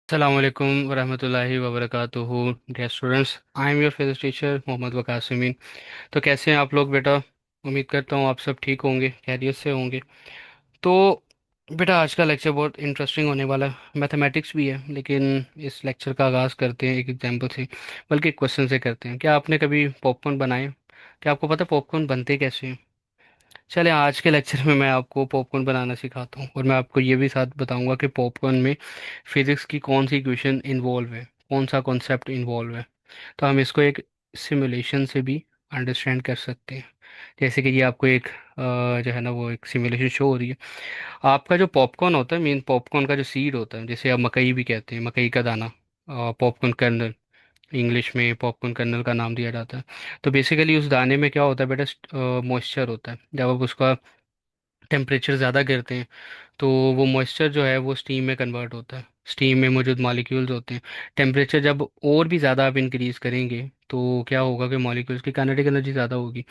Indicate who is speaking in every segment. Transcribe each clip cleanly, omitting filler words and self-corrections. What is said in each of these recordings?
Speaker 1: Assalamualaikum warahmatullahi wabarakatuhu। Dear students, I am your physics teacher Mohammad Waqas Amin. तो कैसे हैं आप लोग बेटा? उम्मीद करता हूँ आप सब ठीक होंगे, खैरियत से होंगे। तो बेटा, आज का लेक्चर बहुत इंटरेस्टिंग होने वाला है। मैथमेटिक्स भी है, लेकिन इस लेक्चर का आगाज़ करते हैं एक एग्जांपल से, बल्कि एक क्वेश्चन से करते हैं। क्या आपने कभी पॉपकॉर्न बनाए? क्या आपको पता है पॉपकॉर्न बनते कैसे हैं? चले, आज के लेक्चर में मैं आपको पॉपकॉर्न बनाना सिखाता हूँ, और मैं आपको ये भी साथ बताऊंगा कि पॉपकॉर्न में फिजिक्स की कौन सी इक्वेशन इन्वॉल्व है, कौन सा कॉन्सेप्ट इन्वॉल्व है। तो हम इसको एक सिमुलेशन से भी अंडरस्टैंड कर सकते हैं। जैसे कि ये आपको एक जो है ना, वो एक सिमुलेशन शो हो रही है। आपका जो पॉपकॉर्न होता है, मेन पॉपकॉर्न का जो सीड होता है, जैसे आप मकई भी कहते हैं, मकई का दाना, पॉपकॉर्न कर्नल, इंग्लिश में पॉपकॉर्न कर्नल का नाम दिया जाता है। तो बेसिकली उस दाने में क्या होता है बेटा? मॉइस्चर होता है। जब आप उसका टेम्परेचर ज़्यादा गिरते हैं, तो वो मॉइस्चर जो है वो स्टीम में कन्वर्ट होता है। स्टीम में मौजूद मॉलिक्यूल्स होते हैं। टेम्परेचर जब और भी ज़्यादा आप इंक्रीज़ करेंगे, तो क्या होगा कि मॉलिक्यूल्स की काइनेटिक एनर्जी ज़्यादा होगी।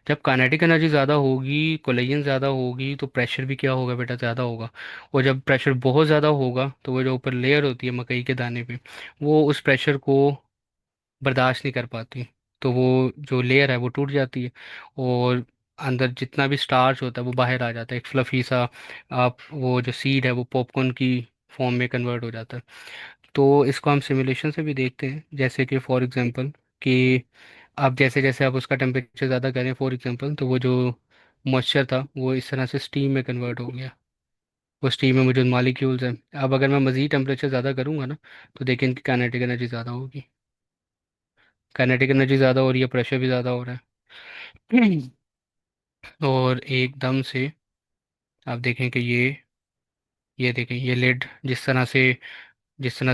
Speaker 1: जब काइनेटिक एनर्जी ज़्यादा होगी, कोलिजन ज़्यादा होगी, तो प्रेशर भी क्या होगा बेटा? ज़्यादा होगा। और जब प्रेशर बहुत ज़्यादा होगा, तो वो जो ऊपर लेयर होती है मकई के दाने पे, वो उस प्रेशर को बर्दाश्त नहीं कर पाती। तो वो जो लेयर है वो टूट जाती है, और अंदर जितना भी स्टार्च होता है वो बाहर आ जाता है, एक फ्लफी सा। आप वो जो सीड है वो पॉपकॉर्न की फॉर्म में कन्वर्ट हो जाता है। तो इसको हम सिमुलेशन से भी देखते हैं, जैसे कि फॉर एग्जांपल कि आप जैसे जैसे आप उसका टेम्परेचर ज़्यादा करें, फॉर एग्जांपल, तो वो जो मॉइस्चर था वो इस तरह से स्टीम में कन्वर्ट हो गया। वो स्टीम में मौजूद मॉलिक्यूल्स हैं। अब अगर मैं मज़ीद टेम्परेचर ज़्यादा करूँगा ना, तो देखें इनकी काइनेटिक एनर्जी ज़्यादा होगी। काइनेटिक एनर्जी ज़्यादा हो रही है, प्रेशर भी ज़्यादा हो रहा है। और एकदम से आप देखें कि ये देखें, ये लेड जिस तरह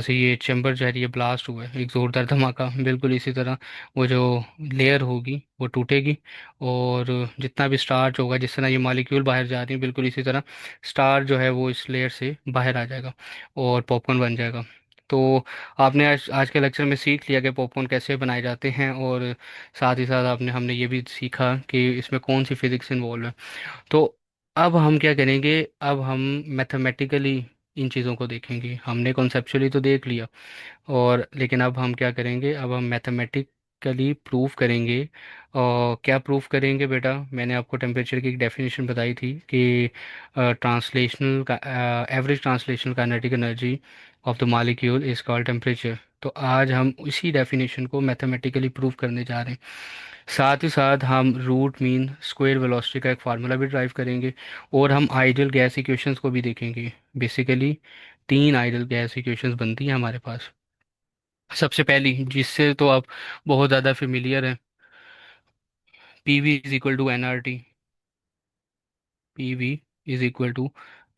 Speaker 1: से ये चैम्बर जो है ये ब्लास्ट हुआ है, एक ज़ोरदार धमाका, बिल्कुल इसी तरह वो जो लेयर होगी वो टूटेगी। और जितना भी स्टार्च होगा, जिस तरह ये मॉलिक्यूल बाहर जा रही है, बिल्कुल इसी तरह स्टार जो है वो इस लेयर से बाहर आ जाएगा और पॉपकॉर्न बन जाएगा। तो आपने आज आज के लेक्चर में सीख लिया कि पॉपकॉर्न कैसे बनाए जाते हैं, और साथ ही साथ आपने हमने ये भी सीखा कि इसमें कौन सी फिजिक्स इन्वॉल्व है। तो अब हम क्या करेंगे? अब हम मैथमेटिकली इन चीज़ों को देखेंगे। हमने कॉन्सेप्चुअली तो देख लिया, और लेकिन अब हम क्या करेंगे? अब हम मैथमेटिकली प्रूफ करेंगे। और क्या प्रूफ करेंगे बेटा? मैंने आपको टेम्परेचर की एक डेफिनेशन बताई थी कि ट्रांसलेशनल का average translational kinetic energy of the molecule is called temperature. तो आज हम इसी डेफिनेशन को मैथमेटिकली प्रूफ करने जा रहे हैं। साथ ही साथ हम रूट मीन स्क्वायर वेलोसिटी का एक फार्मूला भी ड्राइव करेंगे, और हम आइडियल गैस इक्वेशंस को भी देखेंगे। बेसिकली तीन आइडियल गैस इक्वेशंस बनती हैं हमारे पास। सबसे पहली, जिससे तो आप बहुत ज़्यादा फेमिलियर हैं, P V is equal to N R T. P V is equal to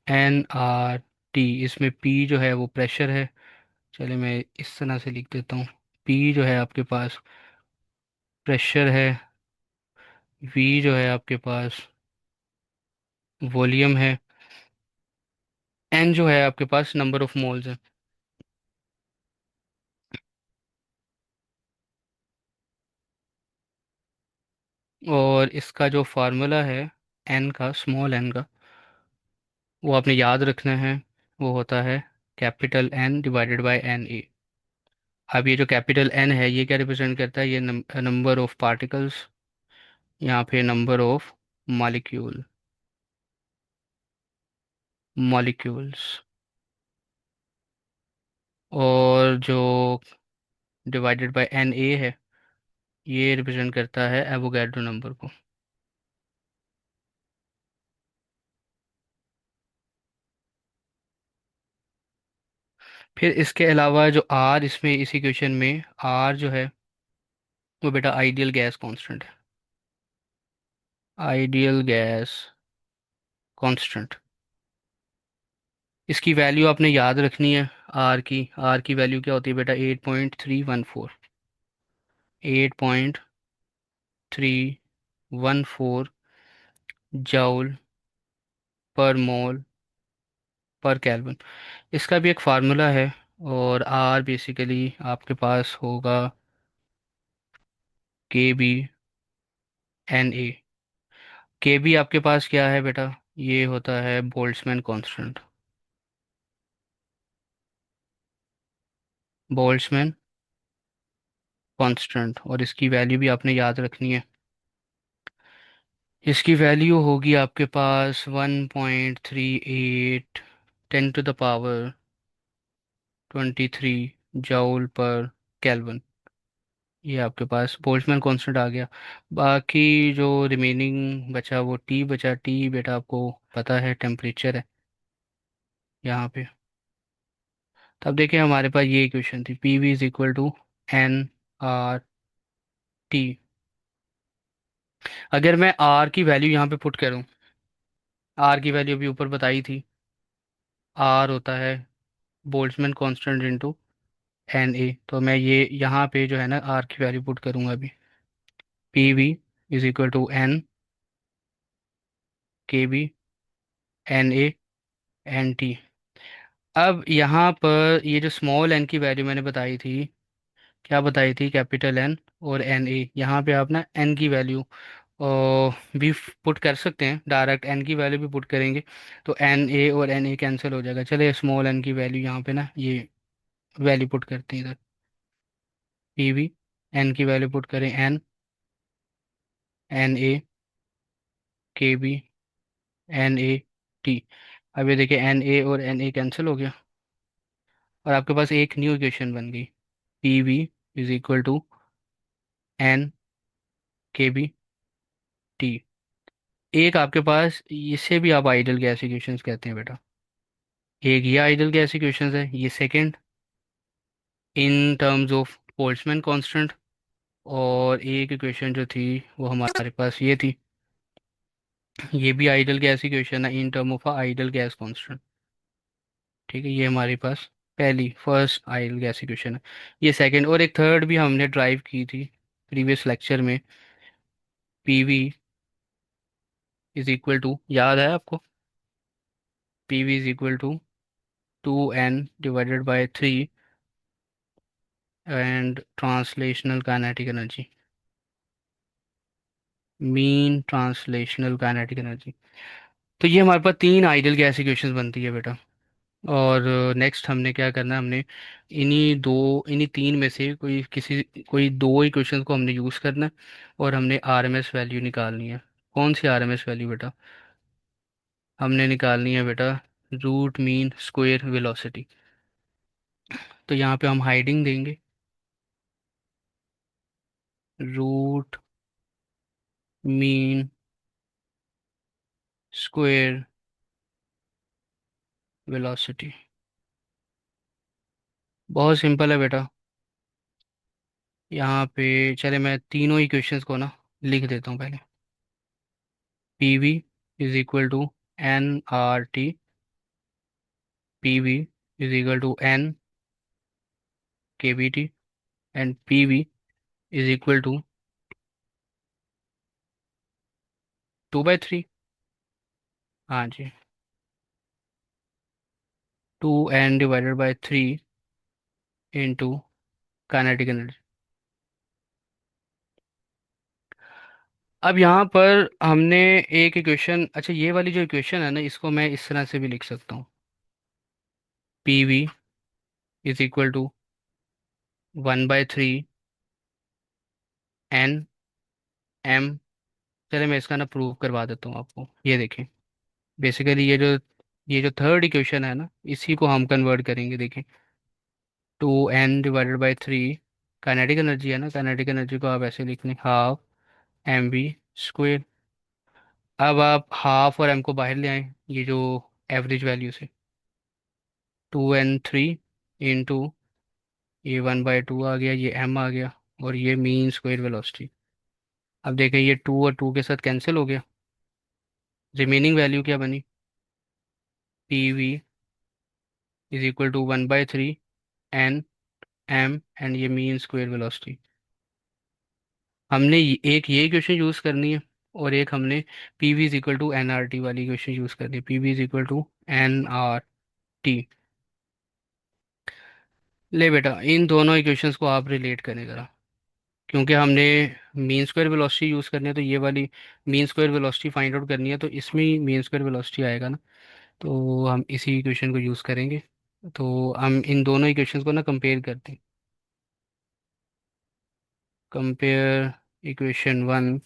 Speaker 1: N R T. इसमें पी जो है वो प्रेशर है। चलिए मैं इस तरह से लिख देता हूँ। पी जो है आपके पास प्रेशर है, वी जो है आपके पास वॉल्यूम है, एन जो है आपके पास नंबर ऑफ मोल्स है। और इसका जो फार्मूला है एन का, स्मॉल एन का, वो आपने याद रखना है। वो होता है capital N divided by N A. अब ये जो कैपिटल एन है ये क्या रिप्रेजेंट करता है? ये नंबर ऑफ पार्टिकल्स, यहाँ पे नंबर ऑफ मॉलिक्यूल मॉलिक्यूल्स। और जो डिवाइडेड बाय एन ए है, ये रिप्रेजेंट करता है एवोगैड्रो नंबर को। फिर इसके अलावा जो आर इसमें इस इक्वेशन में आर जो है वो बेटा आइडियल गैस कांस्टेंट है। आइडियल गैस कांस्टेंट, इसकी वैल्यू आपने याद रखनी है। आर की वैल्यू क्या होती है बेटा? 8.314। 8.314 जाउल पर मोल पर केल्विन। इसका भी एक फार्मूला है। और आर बेसिकली आपके पास होगा KB NA। KB आपके पास क्या है बेटा? ये होता है बोल्ट्जमैन कांस्टेंट। बोल्ट्जमैन कांस्टेंट, और इसकी वैल्यू भी आपने याद रखनी है। इसकी वैल्यू होगी आपके पास 1.38 10 to the power 23 जूल पर केल्विन। ये आपके पास बोल्ट्जमैन कांस्टेंट आ गया। बाकी जो रिमेनिंग बचा वो टी बचा। टी बेटा आपको पता है टेम्परेचर है यहाँ पे। तो अब देखिए हमारे पास ये इक्वेशन थी, P V is equal to N R T. अगर मैं आर की वैल्यू यहाँ पे पुट करूँ, आर की वैल्यू अभी ऊपर बताई थी, आर होता है Boltzmann constant into N A. तो मैं ये यहाँ पे जो है ना आर की वैल्यू पुट करूँगा अभी, P V is equal to N K B N A N T. अब यहाँ पर ये जो स्मॉल एन की वैल्यू मैंने बताई थी, क्या बताई थी, कैपिटल एन और एन ए। यहाँ पे आप ना एन की वैल्यू भी पुट कर सकते हैं, डायरेक्ट एन की वैल्यू भी पुट करेंगे तो एन ए और एन ए कैंसिल हो जाएगा। चलिए स्मॉल एन की वैल्यू यहाँ पे ना ये वैल्यू पुट करते हैं इधर, पी वी एन की वैल्यू पुट करें एन एन ए के बी एन ए टी। अब ये देखिए एन ए और एन ए कैंसिल हो गया और आपके पास एक न्यू इक्वेशन बन गई, P V is equal to N K B T. एक आपके पास इसे भी आप आइडियल गैस इक्वेशंस कहते हैं बेटा। एक ये आइडियल गैस इक्वेशंस है, ये second in terms of Boltzmann constant. और एक इक्वेशन जो थी वो हमारे पास ये थी, ये भी आइडियल गैस इक्वेशन है in term of ideal gas constant. ठीक है, ये हमारे पास पहली फर्स्ट आइडियल गैस इक्वेशन है। ये सेकंड, और एक थर्ड भी हमने ड्राइव की थी प्रीवियस लेक्चर में, P V is equal to, याद है आपको, P V is equal to 2n/3 and translational kinetic energy, mean translational kinetic energy. तो ये हमारे पास तीन आइडियल गैस इक्वेशंस बनती है बेटा। और नेक्स्ट हमने क्या करना है, हमने इन्हीं तीन में से कोई दो इक्वेशंस को हमने यूज़ करना है और हमने आरएमएस वैल्यू निकालनी है। कौन सी आरएमएस वैल्यू बेटा? हमने निकालनी है बेटा रूट मीन स्क्वायर वेलोसिटी। तो यहाँ पे हम हाइडिंग देंगे रूट मीन स्क्वायर वेलोसिटी। बहुत सिंपल है बेटा। यहाँ पे चले मैं तीनों इक्वेशंस को ना लिख देता हूँ पहले। P V is equal to N R T, P V is equal to N K B T, and P V is equal to 2/3। हाँ जी, 2n/3 इंटू काइनेटिक एनर्जी। अब यहाँ पर हमने एक इक्वेशन, अच्छा ये वाली जो इक्वेशन है ना इसको मैं इस तरह से भी लिख सकता हूँ, P V is equal to 1/3 N M. चले मैं इसका ना प्रूव करवा देता हूँ आपको, ये देखें। बेसिकली ये जो थर्ड इक्वेशन है ना इसी को हम कन्वर्ट करेंगे। देखें, 2n/3 काइनेटिक एनर्जी है ना, काइनेटिक एनर्जी को आप ऐसे लिख लें, हाफ एम वी स्क्वेयर। अब आप हाफ और एम को बाहर ले आए, ये जो एवरेज वैल्यू से, 2n3 इंटू ये 1/2 आ गया, ये एम आ गया, और ये मीन स्क्वायर वेलोसिटी। अब देखें ये टू और टू के साथ कैंसिल हो गया, रिमेनिंग वैल्यू क्या बनी, P V is equal to 1/3 N M and ये मीन स्क्वायर वेलोसिटी। हमने एक ये इक्वेशन यूज़ करनी है और एक हमने P V is equal to N R T वाली इक्वेशन यूज़ करनी है, P V is equal to N R T. ले बेटा इन दोनों इक्वेशंस को आप रिलेट करें ज़रा, क्योंकि हमने मीन स्क्वायर वेलोसिटी यूज़ करनी है तो ये वाली mean square velocity find out करनी है, तो इसमें ही मीन स्क्वायर वेलोसिटी आएगा ना, तो हम इसी इक्वेशन को यूज़ करेंगे। तो हम इन दोनों इक्वेशंस को ना कंपेयर करते हैं। Compare equation one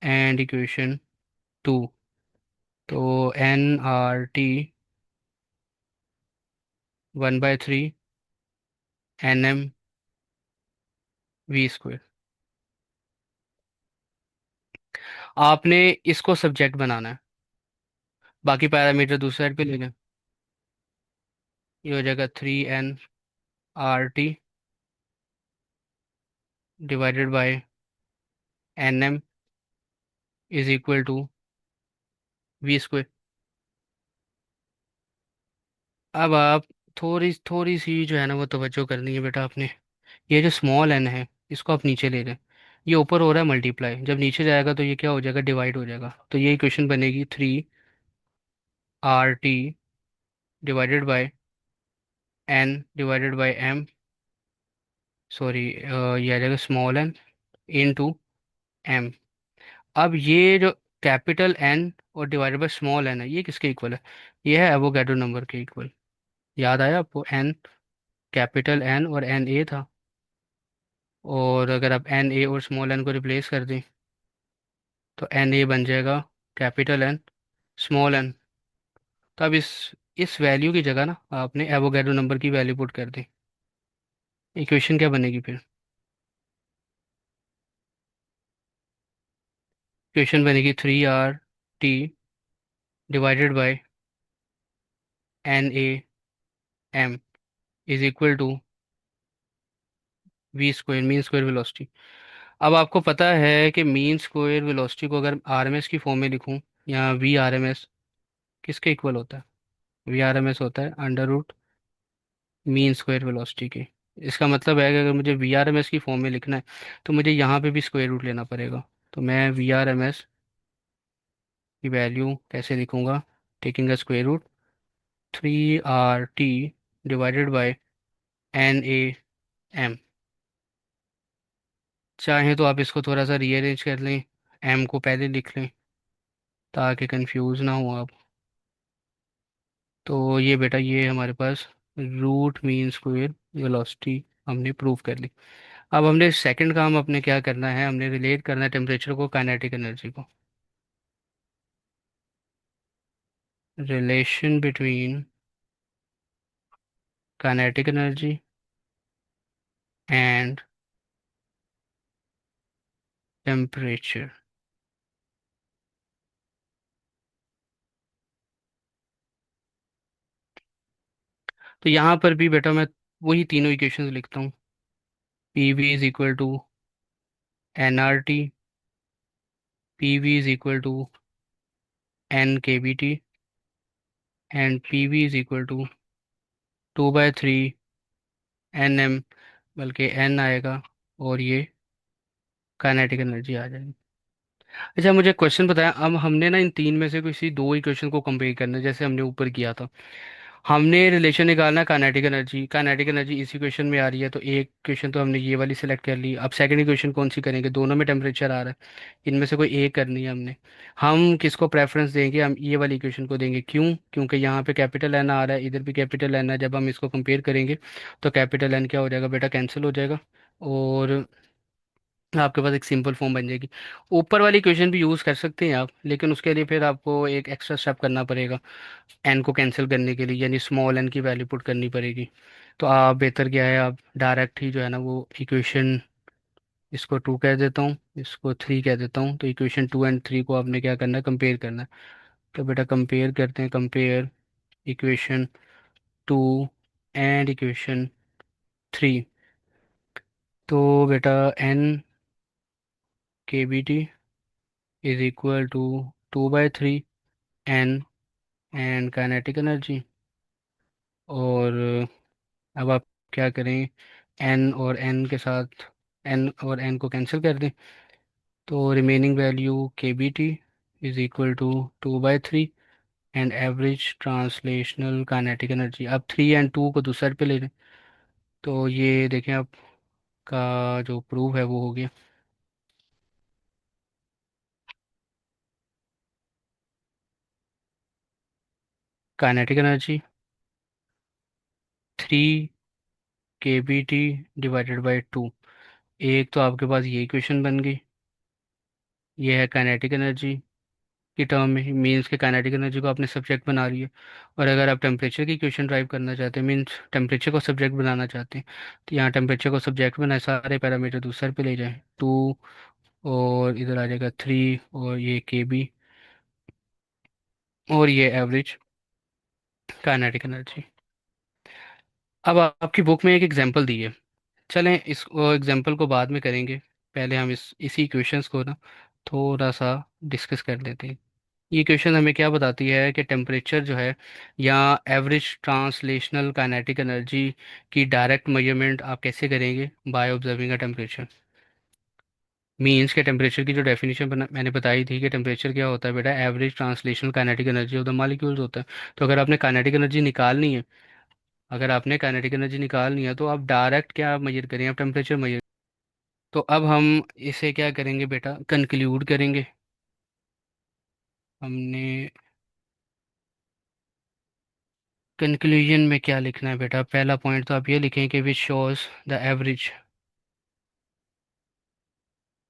Speaker 1: and equation two. तो NRT 1/3 NM v²। आपने इसको सब्जेक्ट बनाना है, बाकी पैरामीटर दूसरी साइड पे ले लें। ये हो जाएगा 3NRT divided by NM = v²। अब आप थोड़ी थोड़ी सी जो है ना वो तवज्जो करनी है बेटा आपने। ये जो स्मॉल n है, इसको आप नीचे ले लें। ये ऊपर हो रहा है मल्टीप्लाई, जब नीचे जाएगा तो ये क्या हो जाएगा, डिवाइड हो जाएगा। तो ये इक्वेशन बनेगी 3RT divided bye N/M, sorry ये आ जाएगा स्मॉल n इंटू m। अब ये जो कैपिटल N और डिवाइडेड बाय स्मॉल n है, ये किसके इक्वल है? ये है एवोगैड्रो नंबर के इक्वल। याद आया आपको? n कैपिटल N और एन ए था। और अगर आप NA और स्मॉल n को रिप्लेस कर दें तो NA बन जाएगा कैपिटल N स्मॉल n। तो अब इस वैल्यू की जगह ना आपने एवोगैड्रो नंबर की वैल्यू पुट कर दी। इक्वेशन क्या बनेगी फिर? इक्वेशन बनेगी 3RT divided by NAM is equal to v², mean square velocity. अब आपको पता है कि मीन स्क्वायर वेलोसिटी को अगर RMS की फॉर्म में लिखूं, या VRMS, किसके इक्वल होता है? VRMS होता है under root mean square velocity की। इसका मतलब है कि अगर मुझे VRMS की फॉर्म में लिखना है तो मुझे यहाँ पे भी स्क्वायर रूट लेना पड़ेगा। तो मैं VRMS की वैल्यू कैसे लिखूंगा? Taking a square root 3RT divided by NAM। चाहें तो आप इसको थोड़ा सा रीअरेंज कर लें, M को पहले लिख लें ताकि कंफ्यूज ना हो आप। तो ये बेटा ये हमारे पास रूट मीन स्क्वायर वेलोसिटी हमने प्रूव कर ली। अब हमने सेकंड काम अपने क्या करना है, हमने रिलेट करना है टेम्परेचर को काइनेटिक एनर्जी को। Relation between kinetic energy and temperature. तो यहाँ पर भी बेटा मैं वही तीनों इक्वेशंस लिखता हूँ। PV = NRT, PV = NKBT and PV = 2/3 NM, बल्कि n आएगा और ये काइनेटिक एनर्जी आ जाएगी। अच्छा मुझे क्वेश्चन बताया, अब हमने ना इन तीन में से किसी दो इक्वेशन को कंपेयर करना है जैसे हमने ऊपर किया था। हमने रिलेशन निकालना है काइनेटिक एनर्जी इस इक्वेशन में आ रही है, तो एक इक्वेशन तो हमने ये वाली सिलेक्ट कर ली। अब सेकंड इक्वेशन कौन सी करेंगे? दोनों में टेम्परेचर आ रहा है, इनमें से कोई एक करनी है हमने। हम किसको प्रेफरेंस देंगे? हम ये वाली इक्वेशन को देंगे। क्यों? क्योंकि यहाँ पे कैपिटल एन आ रहा है, इधर भी कैपिटल एन है। जब हम इसको कंपेयर करेंगे तो कैपिटल एन क्या हो जाएगा बेटा, कैंसिल हो जाएगा। और आपके पास एक सिंपल फॉर्म बन जाएगी। ऊपर वाली इक्वेशन भी यूज़ कर सकते हैं आप, लेकिन उसके लिए फिर आपको एक एक्स्ट्रा स्टेप करना पड़ेगा एन को कैंसिल करने के लिए, यानी स्मॉल एन की वैल्यू पुट करनी पड़ेगी। तो आप बेहतर क्या है, आप डायरेक्ट ही जो है ना वो इक्वेशन, इसको 2 कह देता हूँ, इसको 3 कह देता हूँ। तो इक्वेशन 2 और 3 को आपने क्या करना है, कंपेयर करना है। तो बेटा कंपेयर करते हैं। Compare equation 2 and equation 3। तो बेटा NKBT = 2/3 N and kinetic energy. और अब आप क्या करें, एन और एन के साथ एन और एन को कैंसिल कर दें। तो remaining value KBT = 2/3 and average translational kinetic energy. अब 3 और 2 को दूसरे साइड पे ले लें। तो ये देखें आपका जो प्रूफ है वो हो गया। Kinetic energy 3 kBT divided by 2। एक तो आपके पास ये इक्वेशन बन गई, ये है काइनेटिक एनर्जी की टर्म में, मीन्स के काइनेटिक एनर्जी को आपने सब्जेक्ट बना रही है। और अगर आप टेम्परेचर की इक्वेशन ड्राइव करना चाहते हैं, मीन्स टेम्परेचर को सब्जेक्ट बनाना चाहते हैं, तो यहाँ टेम्परेचर को सब्जेक्ट बनाए, सारे पैरामीटर दूसरे पे ले जाएं, 2, और इधर आ जाएगा 3, और ये KB, और ये एवरेज काइनेटिक एनर्जी। अब आपकी बुक में एक एग्जांपल दी है, चलें इस एग्जांपल को बाद में करेंगे, पहले हम इसी इक्वेशंस को ना थोड़ा सा डिस्कस कर लेते हैं। ये क्वेश्चन हमें क्या बताती है कि टेम्परेचर जो है, या एवरेज ट्रांसलेशनल काइनेटिक एनर्जी की डायरेक्ट मेजरमेंट आप कैसे करेंगे, by observing a temperature. Means के टेम्परेचर की जो डेफिनेशन मैंने बताई थी कि टेम्परेचर क्या होता है बेटा, average translational kinetic energy of the molecules होता है। तो अगर आपने काइनेटिक एनर्जी निकालनी है, अगर आपने काइनेटिक एनर्जी निकालनी है तो आप डायरेक्ट क्या मेजर करें, आप टेम्परेचर मेजर। तो अब हम इसे क्या करेंगे बेटा, कंक्लूड करेंगे। हमने कंक्लूजन में क्या लिखना है बेटा, पहला पॉइंट तो आप ये लिखें कि which shows the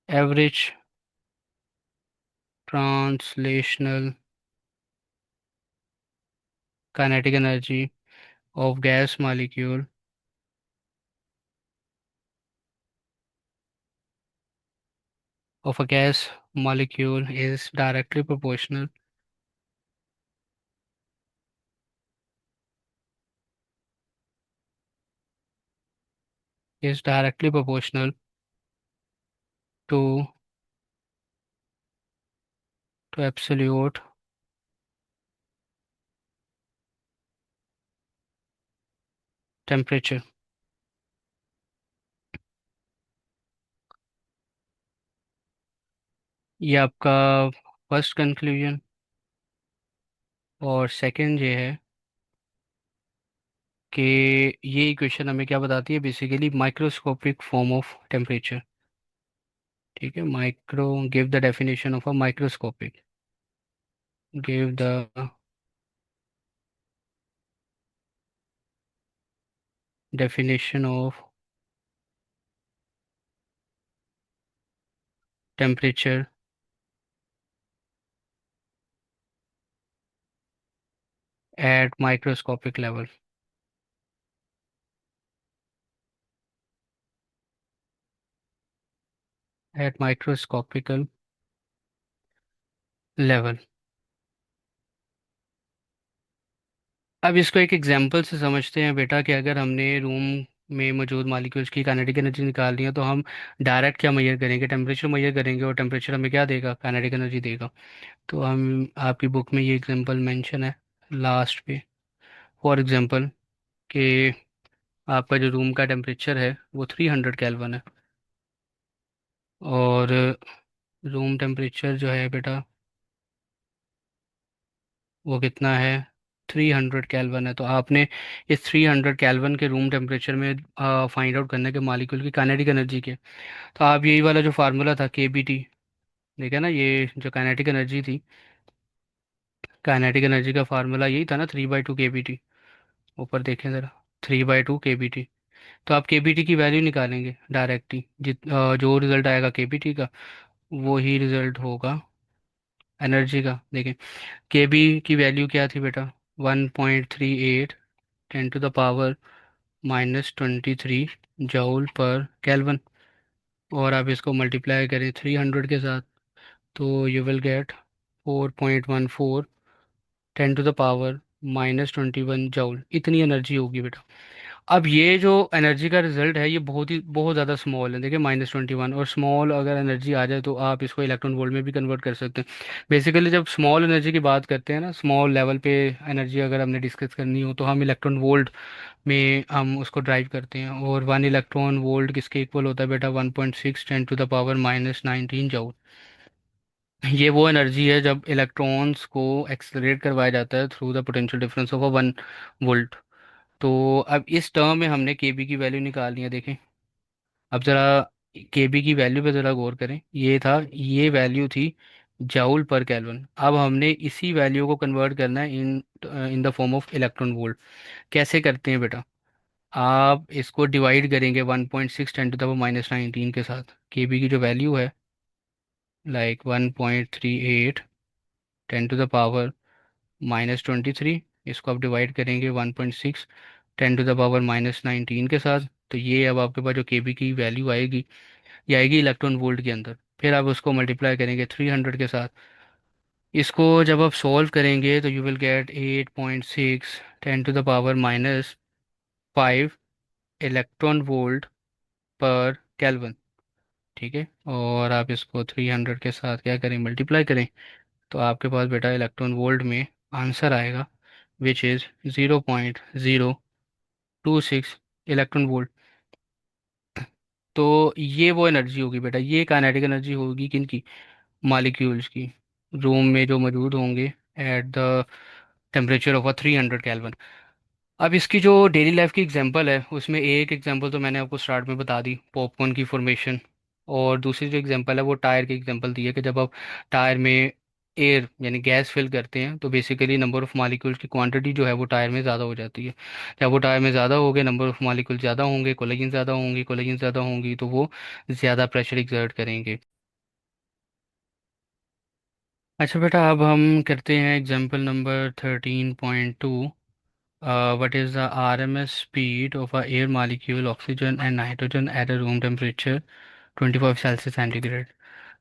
Speaker 1: average translational kinetic energy of gas molecule of a gas molecule is directly proportional to absolute temperature। ये आपका फर्स्ट कंक्लूजन। और सेकंड ये है कि ये इक्वेशन हमें क्या बताती है, basically microscopic form of temperature. ठीक है, micro, give the definition of a microscopic, give the definition of temperature at microscopic level। at microscopical level। अब इसको एक एग्जांपल से समझते हैं बेटा, कि अगर हमने रूम में मौजूद मॉलिक्यूल्स की काइनेटिक एनर्जी निकालनी है तो हम डायरेक्ट क्या मेजर करेंगे, टेम्परेचर मेजर करेंगे, और टेम्परेचर हमें क्या देगा, काइनेटिक एनर्जी देगा। तो हम, आपकी बुक में ये एग्जांपल मेंशन है लास्ट पे। फॉर एग्जांपल कि आपका जो रूम का टेम्परेचर है वो 300 केल्विन है, और रूम टेम्परेचर जो है बेटा वो कितना है, 300 केल्विन है। तो आपने इस 300 केल्विन के रूम टेम्परेचर में फाइंड आउट करने के मालिक्यूल की काइनेटिक एनर्जी के, तो आप यही वाला जो फार्मूला था KBT, देखा ना, ये जो काइनेटिक एनर्जी थी, काइनेटिक एनर्जी का फार्मूला यही था ना, 3/2 KBT। ऊपर देखें ज़रा, 3/2 KBT। तो आप KBT की वैल्यू निकालेंगे डायरेक्ट ही, जो रिजल्ट आएगा KBT का, वो ही रिजल्ट होगा एनर्जी का। देखें, KB की वैल्यू क्या थी बेटा, 1.38 10 to the पावर -23 जूल पर केल्विन। और आप इसको मल्टीप्लाई करें 300 के साथ, तो you will gate 4.14 10 to the power -21 joule, इतनी एनर्जी होगी बेटा। अब ये जो एनर्जी का रिजल्ट है ये बहुत ज़्यादा स्मॉल है, देखिए -21, और स्मॉल अगर एनर्जी आ जाए तो आप इसको इलेक्ट्रॉन वोल्ट में भी कन्वर्ट कर सकते हैं। बेसिकली जब स्मॉल एनर्जी की बात करते हैं ना, स्मॉल लेवल पे एनर्जी अगर हमने डिस्कस करनी हो तो हम इलेक्ट्रॉन वोल्ट में हम उसको ड्राइव करते हैं। और 1 इलेक्ट्रॉन वोल्ट किसके इक्वल होता है बेटा, 1.6 10 to the पावर -19 जूल। ये वो एनर्जी है जब इलेक्ट्रॉन्स को एक्सलरेट करवाया जाता है through the potential difference of a 1 volt. तो अब इस टर्म में हमने KB की वैल्यू निकालनी है, देखें। अब ज़रा KB की वैल्यू पे ज़रा गौर करें, ये था, ये वैल्यू थी जूल पर केल्विन। अब हमने इसी वैल्यू को कन्वर्ट करना है in in the form of electron volt. कैसे करते हैं बेटा, आप इसको डिवाइड करेंगे 1.6 × 10⁻19 के साथ। केबी की जो वैल्यू है, लाइक 1.38 10⁻−23, इसको आप डिवाइड करेंगे 1.6 10⁻−19 के साथ। तो ये अब आपके पास जो केबी की वैल्यू आएगी, ये आएगी इलेक्ट्रॉन वोल्ट के अंदर। फिर आप उसको मल्टीप्लाई करेंगे 300 के साथ। इसको जब आप सॉल्व करेंगे तो you will gate 8.6 10⁻−5 electron volt पर केल्विन। ठीक है, और आप इसको 300 के साथ क्या करें, मल्टीप्लाई करें, तो आपके पास बेटा इलेक्ट्रॉन वोल्ट में आंसर आएगा, विच इज़ 0.026 इलेक्ट्रॉन वोल्ट। तो ये वो एनर्जी होगी बेटा, ये काइनेटिक एनर्जी होगी किनकी, मालिक्यूल्स की, रूम में जो मौजूद होंगे at the temperature of 300 kelvin. अब इसकी जो डेली लाइफ की एग्जांपल है, उसमें एक एग्जांपल तो मैंने आपको स्टार्ट में बता दी, पॉपकॉर्न की फॉर्मेशन। और दूसरी जो एग्जांपल है वो टायर की एग्जांपल दी है कि जब आप टायर में एयर यानी गैस फिल करते हैं तो बेसिकली नंबर ऑफ मॉलिक्यूल्स की क्वांटिटी जो है वो टायर में ज़्यादा हो जाती है। जब वो टायर में ज़्यादा हो गए, नंबर ऑफ मॉलिक्यूल ज़्यादा होंगे, कोलेजन ज़्यादा होंगी, कोलेजन ज़्यादा होंगी, तो वो ज़्यादा प्रेशर एक्सर्ट करेंगे। अच्छा बेटा, अब हम करते हैं example number 13.2। What is the RMS speed of a air molecule oxygen and nitrogen at a room temperature 25 Celsius centigrade.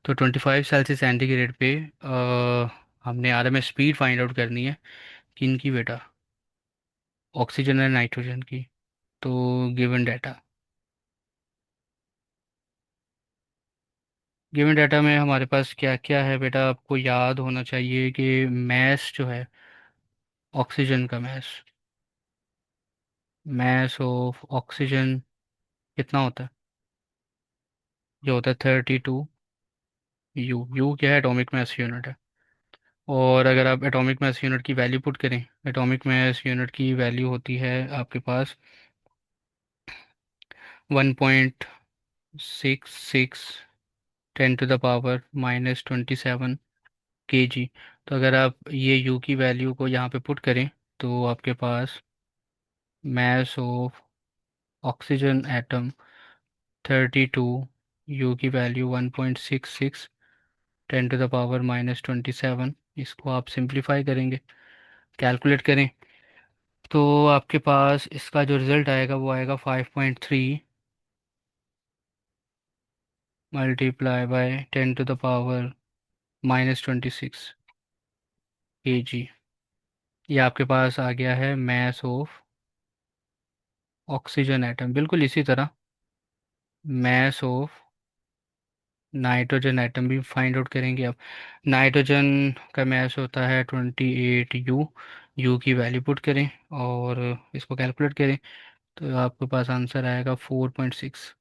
Speaker 1: तो 25 सेल्सियस सेंटीग्रेड पे हमने RMS स्पीड फाइंड आउट करनी है, किनकी बेटा, ऑक्सीजन और नाइट्रोजन की। तो गिवन डाटा में हमारे पास क्या क्या है बेटा, आपको याद होना चाहिए कि मैस जो है, ऑक्सीजन का मैस ऑफ ऑक्सीजन कितना होता है, जो होता है 32 यू क्या है, एटॉमिक मास यूनिट है। और अगर आप एटॉमिक मास यूनिट की वैल्यू पुट करें, एटॉमिक मास यूनिट की वैल्यू होती है आपके पास 1.66 10⁻−27 kg। तो अगर आप ये यू की वैल्यू को यहाँ पे पुट करें, तो आपके पास mass of oxygen atom 32, U की वैल्यू 1.66 10⁻−27, इसको आप सिंप्लीफाई करेंगे, कैलकुलेट करें, तो आपके पास इसका जो रिज़ल्ट आएगा वो आएगा 5.3 मल्टीप्लाई बाय 10⁻−26 kg। ये आपके पास आ गया है मैस ऑफ ऑक्सीजन एटम। बिल्कुल इसी तरह मैस ऑफ नाइट्रोजन एटम भी फाइंड आउट करेंगे अब। नाइट्रोजन का मैस होता है 28 यू की वैल्यू पुट करें और इसको कैलकुलेट करें, तो आपके पास आंसर आएगा 4.6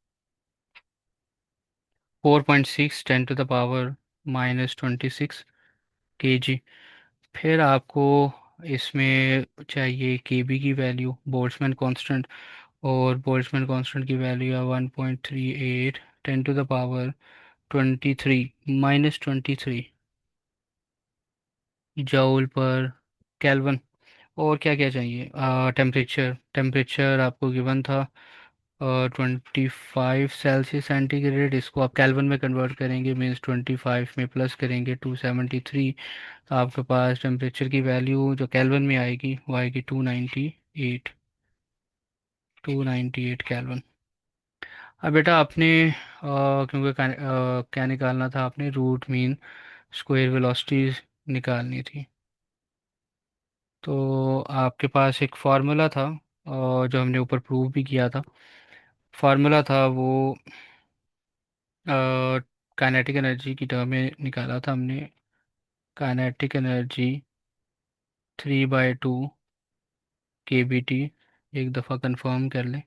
Speaker 1: 10⁻−26 kg। फिर आपको इसमें चाहिए केबी की वैल्यू, बोल्ट्जमैन कांस्टेंट, और बोल्ट्जमैन कांस्टेंट की वैल्यू है 1.38 10⁻23 जूल पर केल्विन। और क्या क्या चाहिए, टेम्परेचर, टेम्परेचर आपको गिवन था 25 सेल्सियस सेंटीग्रेड, इसको आप केल्विन में कन्वर्ट करेंगे, मीन्स 25 में प्लस करेंगे 273। तो आपके पास टेम्परेचर की वैल्यू जो केल्विन में आएगी वो आएगी 298 केल्विन। अब बेटा आपने क्योंकि क्या निकालना था, आपने रूट मीन स्क्वायर वेलोसिटीज निकालनी थी। तो आपके पास एक फार्मूला था जो हमने ऊपर प्रूव भी किया था। फार्मूला था वो काइनेटिक एनर्जी की टर्म में निकाला था हमने। Kinetic energy 3/2 kBT। एक दफ़ा कंफर्म कर लें,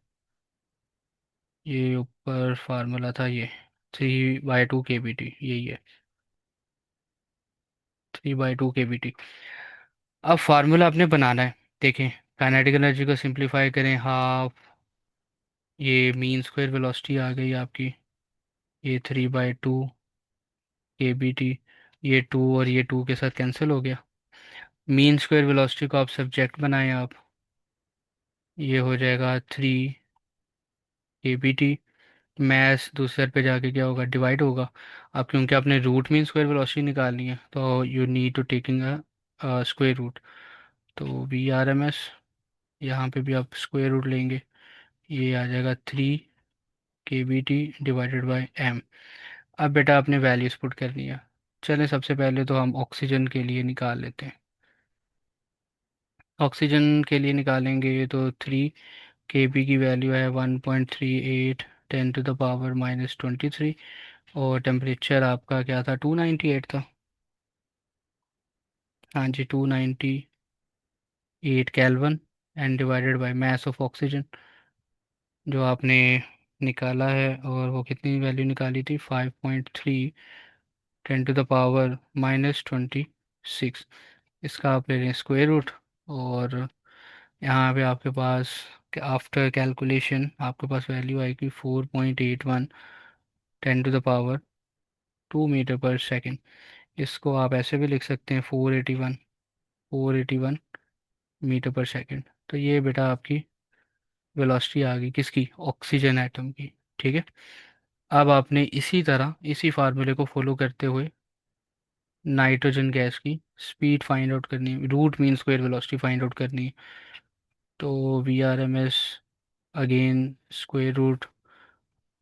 Speaker 1: ये ऊपर फार्मूला था, ये 3/2 kBT यही है, 3/2 kBT। अब फार्मूला आपने बनाना है, देखें, काइनेटिक एनर्जी को सिंप्लीफाई करें, हाफ, ये मीन स्क्वायर वेलोसिटी आ गई आपकी, ये 3/2 kBT, ये टू और ये टू के साथ कैंसिल हो गया। मीन स्क्वायर वेलोसिटी को आप सब्जेक्ट बनाएं आप, ये हो जाएगा 3 kbt। मैथ्स दूसरे पे जाके क्या होगा, डिवाइड होगा। अब क्योंकि आपने रूट मीन स्क्वायर वेलोसिटी निकालनी है तो you need to taking a square root. तो वी आर एम एस, यहाँ पे भी आप स्क्वायर रूट लेंगे, ये आ जाएगा 3 kbt डिवाइडेड बाई एम। अब बेटा आपने वैल्यूज पुट करनी है। चलें सबसे पहले तो हम ऑक्सीजन के लिए निकाल लेते हैं। ऑक्सीजन के लिए निकालेंगे तो 3 kb की वैल्यू है 1.38 10⁻⁻23। और टेम्परेचर आपका क्या था, 298 था। हाँ जी, 298 kelvin. And divided by mass of oxygen जो आपने निकाला है, और वो कितनी वैल्यू निकाली थी, 5.3 10⁻⁻26। इसका आप ले लें स्क्वायर रूट। और यहाँ पे आपके पास आफ्टर कैलकुलेशन आपके पास वैल्यू आएगी 4.81 10⁻²मीटर पर सेकेंड। इसको आप ऐसे भी लिख सकते हैं, 481 मीटर पर सेकेंड। तो ये बेटा आपकी वेलोसिटी आ गई किसकी, ऑक्सीजन एटम की। ठीक है। अब आपने इसी तरह इसी फार्मूले को फॉलो करते हुए नाइट्रोजन गैस की स्पीड फाइंड आउट करनी है, root mean square velocity find out करनी है। तो V R M S again square root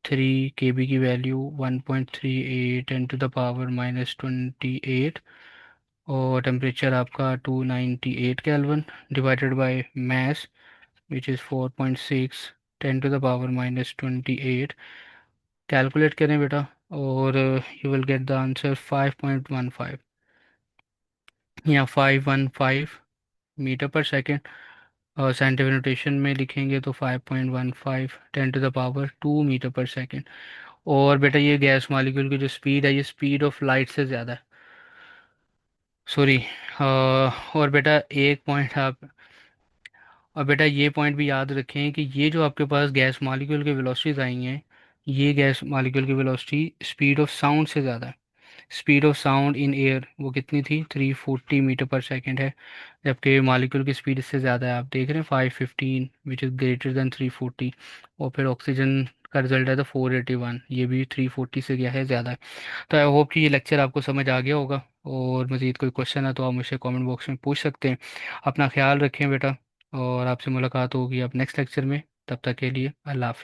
Speaker 1: 3 kb की वैल्यू 1.38 10⁻⁻28। और टेम्परेचर आपका 298 kelvin divided by mass which is 4.6 10⁻⁻28। Calculate करें बेटा, और you will get the answer 5.15 या 515 मीटर पर सेकेंड। और साइंटिफिक नोटेशन में लिखेंगे तो 5.15 10⁻²मीटर पर सेकेंड। और बेटा ये गैस मालिक्यूल की जो स्पीड है, ये स्पीड ऑफ लाइट से ज़्यादा है। सॉरी। और बेटा एक पॉइंट आप, और बेटा ये पॉइंट भी याद रखें कि ये जो आपके पास गैस मॉलिक्यूल की वेलोसिटीज आई हैं, ये गैस मॉलिक्यूल की वेलोसिटी स्पीड ऑफ साउंड से ज़्यादा है। Speed of sound in air वो कितनी थी, 340 मीटर पर सेकेंड है। जबकि मॉलिक्यूल की स्पीड इससे ज़्यादा है, आप देख रहे हैं 515 विच इज़ ग्रेटर देन 340। और फिर ऑक्सीजन का रिजल्ट है तो 481, ये भी 340 से क्या है, ज़्यादा है। तो आई होप कि ये लेक्चर आपको समझ आ गया होगा। और मज़ीद कोई क्वेश्चन है तो आप मुझसे कमेंट बॉक्स में पूछ सकते हैं। अपना ख्याल रखें बेटा, और आपसे मुलाकात होगी अब नेक्स्ट लेक्चर में। तब तक के लिए अल्लाह हाफ़िज़।